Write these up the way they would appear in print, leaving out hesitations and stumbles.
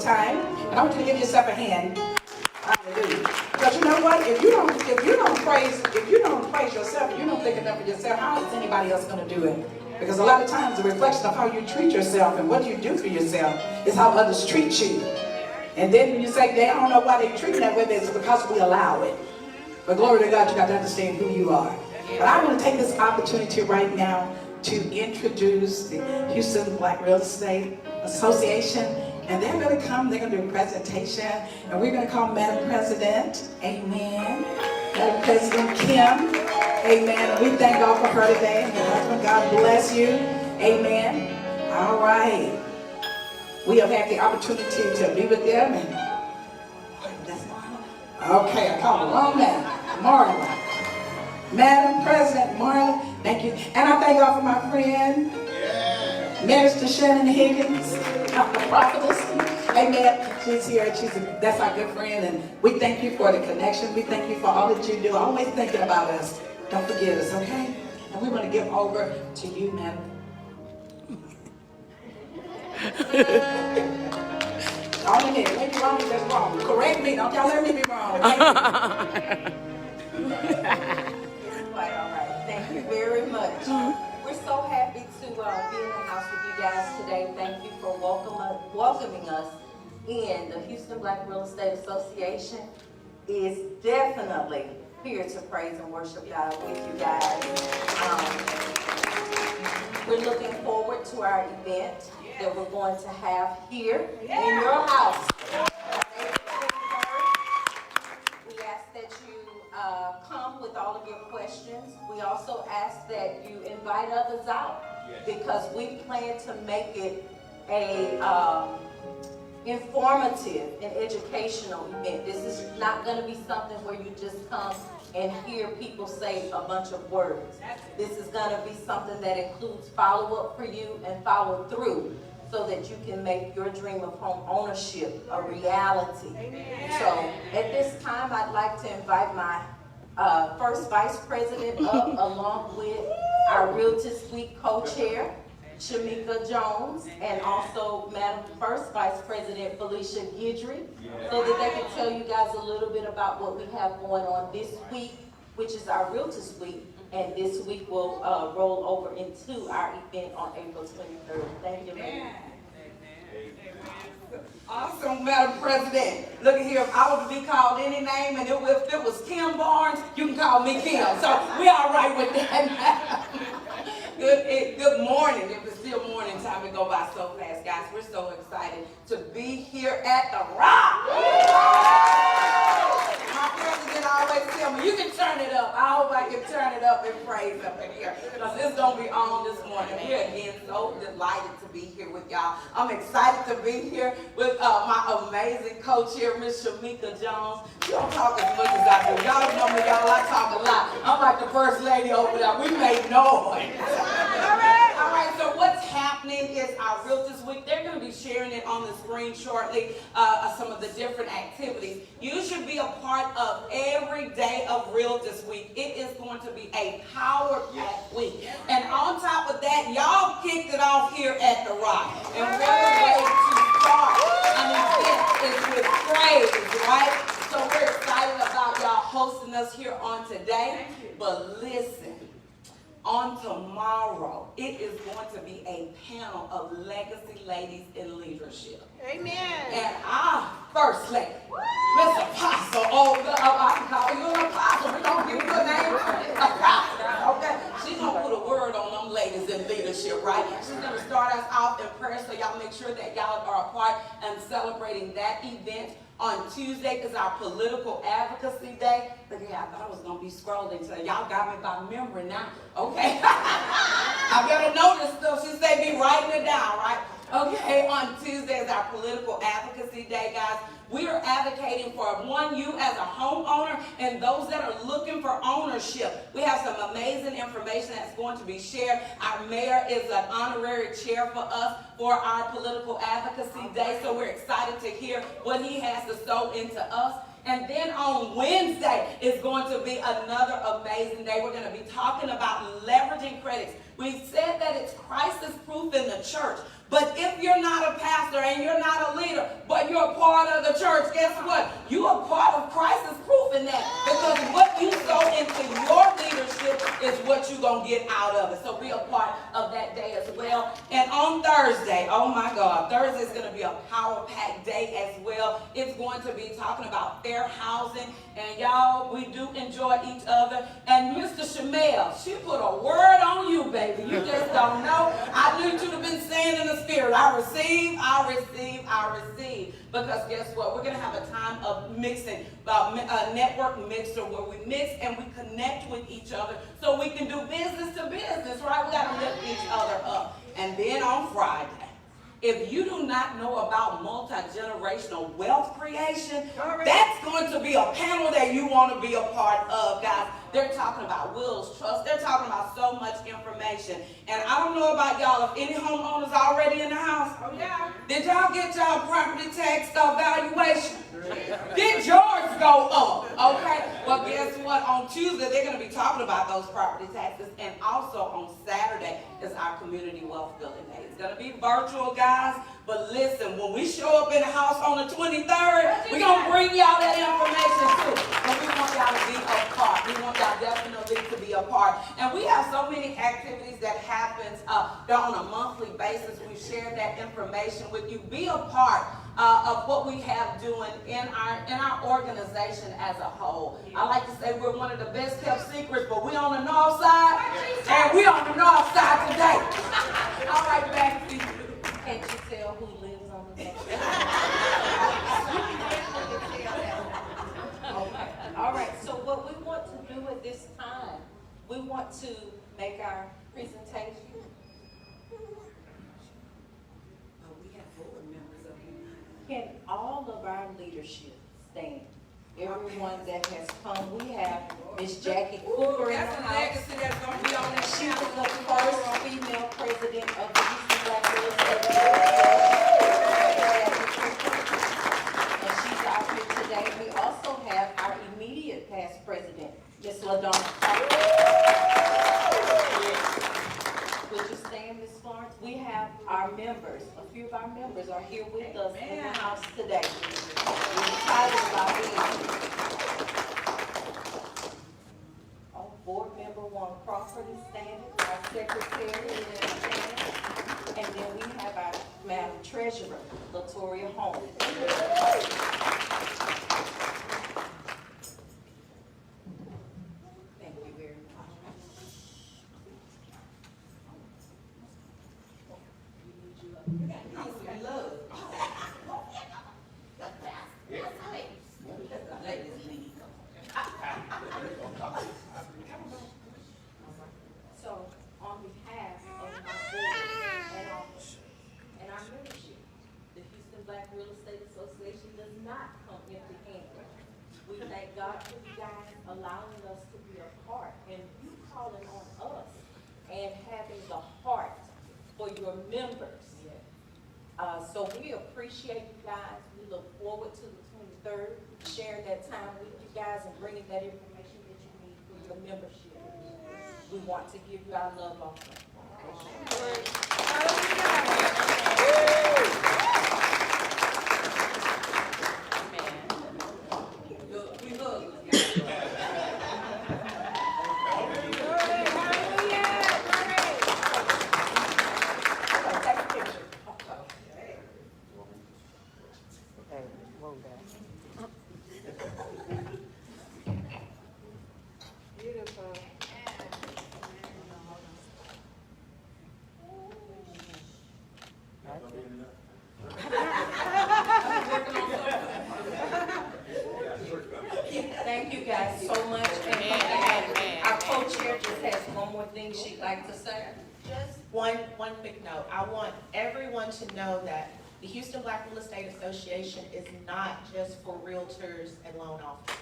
time. And I want you to give yourself a hand. Hallelujah. Because you know what? If you don't praise yourself, if you don't think enough of yourself, how is anybody else going to do it? Because a lot of times the reflection of how you treat yourself and what you do for yourself is how others treat you. And then when you say, I don't know why they treat that way, it's because we allow it. But glory to God, you got to understand who you are. But I want to take this opportunity right now to introduce the Houston Black Real Estate Association. And they're going to come, they're going to do a presentation. And we're going to call Madam President, amen. Madam President Kim, amen. And we thank God for her today. And her husband, God bless you, amen. All right. We have had the opportunity to be with them. And okay, I called the wrong name. Marla. Madam President Marla, thank you. And I thank God for my friend, Minister Shannon Higgins, the Prophetess. Amen. She's here. That's our good friend. And we thank you for the connection. We thank you for all that you do. Always thinking about us. Don't forget us, okay? And we want to give over to you, Madam. All in here. Maybe wrong is just wrong. Correct me. Don't y'all let me be wrong. All right. Thank you very much. We're so happy to be in the house with you guys today. Thank you for welcoming us in. The Houston Black Real Estate Association is definitely here to praise and worship God with you guys. We're looking forward to our event that we're going to have here in your house. We ask that you come with all of your questions. We also ask that you invite others out because we plan to make it a informative and educational event. This is not going to be something where you just come and hear people say a bunch of words. This is going to be something that includes follow-up for you and follow-through so that you can make your dream of home ownership a reality. So at this time, I'd like to invite my first vice president up along with our Realtist Week co-chair, Shamika Jones, and also Madam First Vice President Felicia Guidry, so that they can tell you guys a little bit about what we have going on this week, which is our Realtist Week, and this week will roll over into our event on April 23rd. Thank you, ma'am. Awesome, Madam President. Look at here, if I was to be called any name, and if it was Kim Barnes, you can call me Kim. So we all right with that. Good morning. It was still morning time. It go by so fast, guys. We're so excited to be here at the R.E.A.L. My president always tell me, you can turn it up. I hope I can turn it up and praise up in here, because it's going to be on this morning. We're again so delighted to be here with y'all. I'm excited to be here with my amazing co-chair, Miss Shamika Jones. You don't talk as much as I do. Y'all know me, y'all. I talk a lot. I'm like the first lady over there. We made noise. All right, so what's happening is our Realtist Week. They're going to be sharing it on the screen shortly, some of the different activities. You should be a part of every day of Realtist Week. It is going to be a power-packed week. And on top of that, y'all kicked it off here at the Rock. And what a way to start an event is with praise, right? So we're excited about y'all hosting us here on today. But listen. On tomorrow, it is going to be a panel of legacy ladies in leadership. Amen. And our first lady, Miss Apostle, I can call you an apostle. We don't give you a name. Okay. She's going to put a word on them ladies in leadership, right? She's going to start us off in prayer, so y'all make sure that y'all are a part and celebrating that event. On Tuesday is our political advocacy day. Look at, I thought I was going to be scrolling, so y'all got me by memory now. Okay. I better know this stuff. She said be writing it down, right? Okay, on Tuesday is our political advocacy day, guys. We are advocating for you as a homeowner and those that are looking for ownership. We have some amazing information that's going to be shared. Our mayor is an honorary chair for us for our political advocacy day, so we're excited to hear what he has to sow into us. And then on Wednesday is going to be another amazing day. We're going to be talking about leveraging credits. We said that it's crisis-proof in the church. But if you're not a pastor and you're not a leader, but you're the church, guess what? You are part of crisis proof in that. Because what you sow into your leadership is what you're going to get out of it. So be a part of that day as well. And on Thursday, oh my God, Thursday is going to be a power-packed day as well. It's going to be talking about fair housing. And y'all, we do enjoy each other. And Mr. Shamel, she put a word on you, baby. You just don't know. I knew you'd have been saying in the spirit, I receive, I receive, I receive. Because guess what? We're going to have a time of mixing, a network mixer where we mix and we connect with each other so we can do business to business, right? We got to lift each other up. And then on Friday, if you do not know about multi-generational wealth creation, that's going to be a panel that you want to be a part of, guys. They're talking about wills, trust. They're talking about so much information. And I don't know about y'all, if any homeowners already in the house. Oh, yeah. Did y'all get y'all property tax valuation? Did yours go up? Okay. Well, guess what? On Tuesday, they're going to be talking about those property taxes. And also on Saturday is our community wealth building day. It's going to be virtual, guys. But listen, when we show up in the house on the 23rd, we're going to bring y'all that information too. And we want y'all to be a part. We want y'all definitely to be a part. And we have so many activities that happens on a monthly basis. We've shared that information with you. Be a part of what we have doing in our organization as a whole. I like to say we're one of the best kept secrets, but we on the north side, and we on the north side today. All right, back to you. Can't you tell who lives on the north side? Okay. All right, so what we want to do at this time, we want to make our presentation. Can all of our leadership stand? Everyone that has come, we have Miss Jackie Cooper in the house. She was the first female president of the Houston Black Real Estate and she's out here today. We also have our immediate past president, Miss LaDonna. Would you stand, Miss Florence? We have our members. A few of our members are here with us in the house today. We're excited about being here. Oh, board member Juan Crawford is standing. Our secretary is standing. And then we have our Madam Treasurer, Latoria Holmes. Thank you very much. So, on behalf of my board and our membership, the Houston Black Real Estate Association does not come empty-handed. We thank God for you guys allowing us to be a part and you calling on us and having the heart for your members. So we appreciate you guys. We look forward to the 23rd, sharing that time with you guys and bringing that information that you need for your membership. We want to give you our love offering. Thank you guys so much. And our co-chair just has one more thing she'd like to say. Just one quick note. I want everyone to know that the Houston Black Real Estate Association is not just for realtors and loan officers.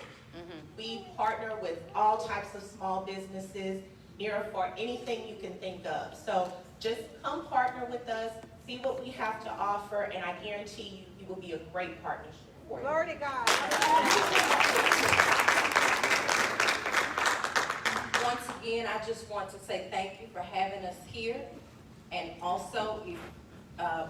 We partner with all types of small businesses, near for anything you can think of. So just come partner with us, see what we have to offer, and I guarantee you will be a great partnership for you. Glory to God. Once again, I just want to say thank you for having us here. And also, if